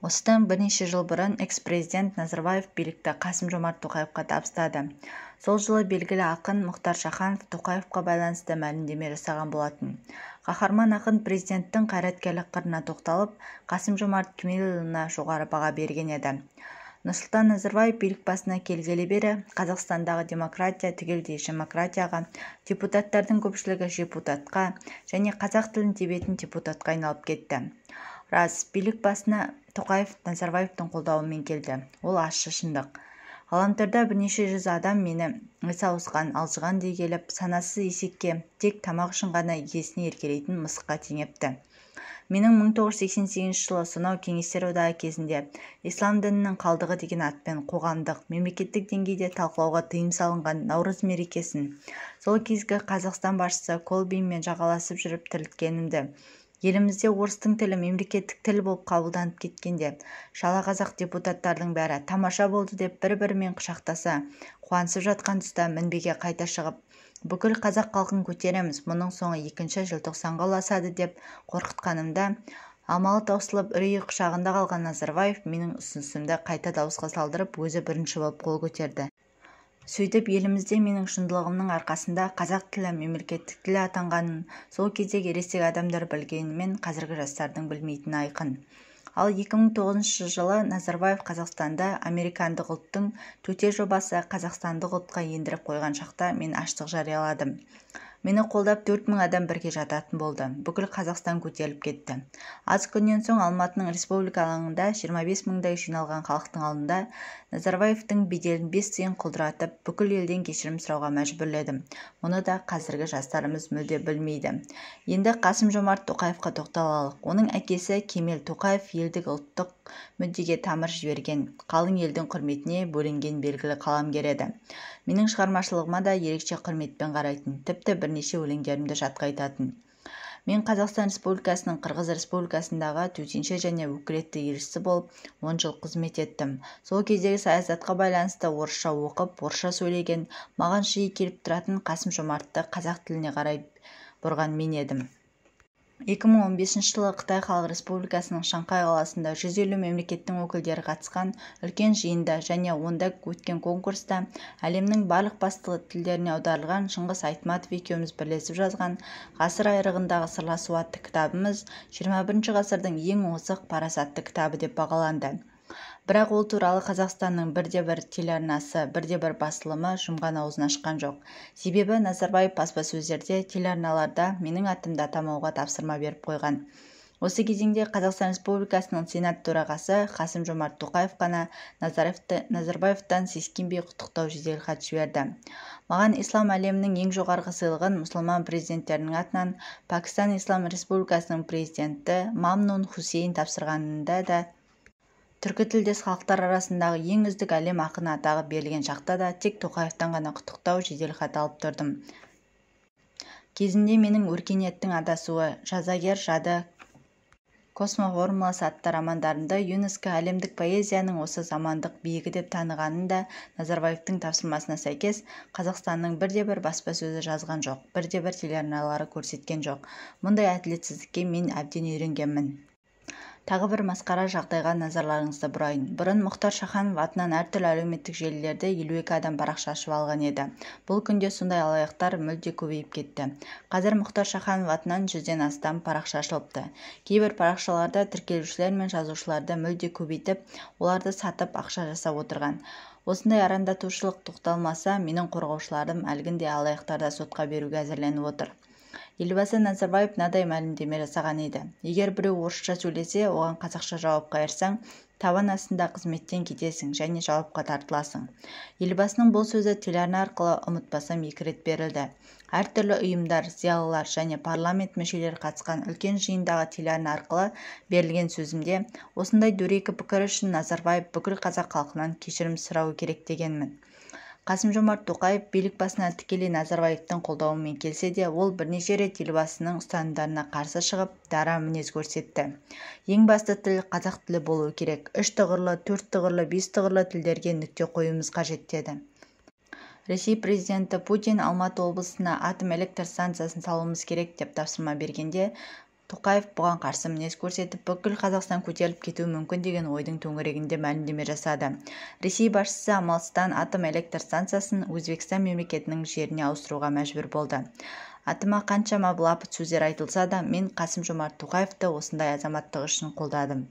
Осыдан бірнеше жыл бұрын экс-президент Назарбаев билікті Қасым-Жомарт Тоқаевқа табыстады. Сол жылы белгілі ақын Мұхтар Шаханов Тоқаевқа байланысты мәлімдеме жасаған болатын. Қаһарман ақын президенттің қайраткерлік қырына тоқталып, Қасым-Жомарт Кемелұлына жоғары баға берген еді. Нұрсұлтан Назарбаев билік басына келгелі бері Қазақстандағы демократия түгелдей демократияға, депутаттардың көпшілігі депутатқа және қазақ тілін тебетін депутатқа айналып кетті. Рас, билік басына Тоқаев Назарбаевтың қолдауымен келді. Ол ащы шындық. Ғаламторда бірнеше жүз адам мені есі ауысқан, алжыған дей келіп, санасыз есекке тек тамақ үшін ғана иесіне еркелейтін мысыққа теңепті. Менің 1988 жылы сонау кеңестер одағы кезінде ислам дінінің қалдығы деген атпен қоғамдық, мемлекеттік деңгейде талқылауға тыйым салынған Наурыз мерекесін сол кезгі Қазақстан басшысы Колбинмен жағаласып жүріп тірілткенімді, елімізде орыстың тілі мемлекеттік тіл болып қабылданып кеткенде, шала қазақ депутаттардың бәрі тамаша болды деп бір-бірімен құшақтаса, қуанысып жатқан тұста мінбеге қайта шығып, бүкіл қазақ халқын көтереміз, мұның соңы 2 желтоқсанға ұласады деп қорқытқанымда, амалы таусылып үрейі құшағында қалған Назарбаев менің ұсынысымды қайта дауысқа салдырып, өзі бірінші болып қол көтерді. Сөйтіп, елімізде менің шындылығымның арқасында қазақ тілі мемлекеттік тіл атанғанын сол кездегі ересек адамдар білгенімен қазіргі жастардың білмейтіні айқын. Ал 2009 жылы Назарбаев Қазақстанда американдық ұлттың төте жобасы қазақстандық ұлтқа ендіріп қойған шақта мен аштық жарияладым. Мені қолдап 4000 адам бірге жататын болды. Бүкіл Қазақстан көтеріліп кетті. Аз күннен соң Алматының республика алаңында 25 мыңдай жиналған халықтың алдында Назарбаевтың беделін 5 тиын құлдыратып, бүкіл елден кешірім сұрауға мәжбүрледім. Мұны да қазіргі жастарымыз мүлде білмейді. Енді Қасым-Жомарт Тоқаевқа тоқталалық. Оның әкесі Кемел Тоқаев елдік ұлттық мүддеге тамыр жіберген, қалың елдің құрметіне бөленген белгілі қаламгер еді. Менің шығармашылығыма да ерекше құрметпен қарайтын, тіпті бірнеше өлеңдерімді жатқа айтатын. Мен Қазақстан Республикасының Қырғыз Республикасындағы төтенше және өкілетті елшісі болып 10 жыл қызмет еттім. Сол кездегі саясатқа байланысты орысша оқып, орысша сөйлеген, маған жиі келіп тұратын Қасым-Жомартты қазақ тіліне қарай бұрған мен едім. 2015 жылы Қытай Халық Республикасының Шанхай қаласында 150 мемлекеттің өкілдері қатысқан үлкен жиында және онда өткен конкурста әлемнің барлық басты тілдеріне аударылған Шыңғыс Айтматов екеуміз бірлесіп жазған ғасыр айрығындағы сырласу атты кітабымыз 21 ғасырдың ең озық парасатты кітабы деп бағаланды. Бірақ ол туралы Қазақстанның бірде-бір телеарнасы, бірде-бір басылымы жұмған аузын ашқан жоқ. Себебі Назарбаев баспасөздерде, телеарналарда менің атымды атамауға тапсырма беріп қойған. Осы кезеңде Қазақстан Республикасының Сенат төрағасы Қасым-Жомарт Тоқаев қана Назарбаевтан сескенбей құттықтау жеделхат жіберді. Маған ислам әлемінің ең жоғарғы сыйлығын мұсылман президенттерінің атынан Пәкістан Ислам Республикасының президенті Мамнун Хусейн тапсырғанында да түркі тілдес халықтар арасындағы ең үздік әлем ақыны атағы берілген шақта да тек Тоқаевтан ғана құттықтау жеделхат алып тұрдым. Кезінде менің өркениеттің адасуы, жазагер жады, космоформуласы атты романдарында ЮНЕСКО әлемдік поэзияның осы замандық биігі деп танығанын да Назарбаевтың тапсырмасына сәйкес Қазақстанның бірде-бір баспасөзі жазған жоқ, бірде-бір телеарналары көрсеткен жоқ. Мұндай әділетсіздікке мен әбден үйренгенмін. Тағы бір масқара жағдайға назарларыңызды бұрайын. Бұрын Мұхтар Шаханов атынан әртүрлі әлеуметтік желілерде 52 адам парақша ашып алған еді. Бұл күнде сондай алаяқтар мүлде көбейіп кетті. Қазір Мұхтар Шаханов атынан 100-ден астам парақша ашылыпты. Кейбір парақшаларда тіркелушілер мен жазушыларды мүлде көбейтіп, оларды сатып ақша жасап отырған. Осындай арандатушылық тоқталмаса, менің қорғаушыларым әлгінде алаяқтарды сотқа беруге әзірленіп отыр. Елбасы Назарбаев мынадай мәлімдеме жасаған еді. Егер біреу орысша сөйлесе, оған қазақша жауап қайырсаң, табан астында қызметтен кетесің және жауапқа тартыласың. Елбасының бұл сөзі телеарна арқылы ұмытпасам 2 рет берілді. Әртүрлі ұйымдар, зиялылар және парламент мүшелері қатысқан үлкен жиындағы телеарна арқылы берілген сөзімде осындай дөрекі пікір үшін Назарбаев бүкіл қазақ халқынан кешірім сұрауы керек дегенмін. Қасым-Жомарт Тоқаев билік басына тікелей Назарбаевтың қолдауымен келсе де, ол бірнеше рет елбасының ұстанымдарына қарсы шығып, дара мінез көрсетті. Ең басты тіл қазақ тілі болуы керек. 3 тұғырлы, 4 тұғырлы, 5 тұғырлы тілдерге нүкте қоюымыз қажет деді. Ресей президенті Путин Алматы облысына атом электр станциясын салуымыз керек деп тапсырма бергенде, Тоқаев бұған қарсы мінез көрсетіп, бүкіл Қазақстан көтеріліп кетуі мүмкін деген ойдың төңірегінде мәлімдеме жасады. Ресей басшысы Амалстан атом электр станциясын Өзбекстан мемлекетінің жеріне ауыстыруға мәжбүр болды. Атыма қаншама былапыт сөздер айтылса да, мен Қасым-Жомарт Тоқаевты осындай азаматтығы үшін қолдадым.